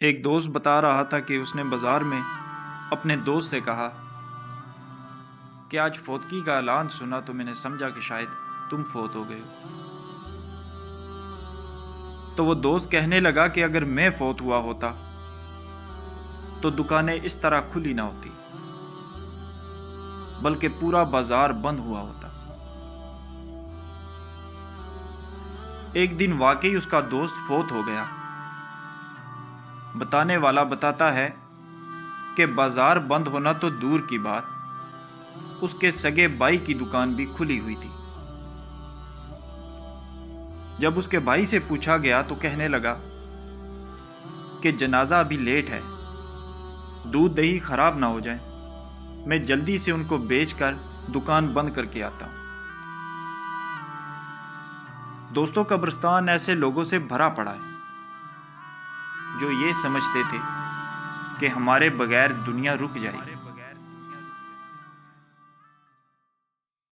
ایک دوست بتا رہا تھا کہ اس نے بازار میں اپنے دوست سے کہا کہ آج فوتگی کا اعلان سنا تو میں نے سمجھا کہ شاید تم فوت ہو گئے ہو۔ تو وہ دوست کہنے لگا کہ اگر میں فوت ہوا ہوتا تو دکانیں اس طرح کھلی نہ ہوتی بلکہ پورا بازار بند ہوا ہوتا۔ ایک دن واقعی اس کا دوست فوت ہو گیا۔ بتانے والا بتاتا ہے کہ بازار بند ہونا تو دور کی بات، اس کے سگے بھائی کی دکان بھی کھلی ہوئی تھی۔ جب اس کے بھائی سے پوچھا گیا تو کہنے لگا کہ جنازہ ابھی لیٹ ہے، دودھ دہی خراب نہ ہو جائیں، میں جلدی سے ان کو بیچ کر دکان بند کر کے آتا ہوں۔ دوستوں، قبرستان ایسے لوگوں سے بھرا پڑا ہے جو یہ سمجھتے تھے کہ ہمارے بغیر دنیا رک جائے گی۔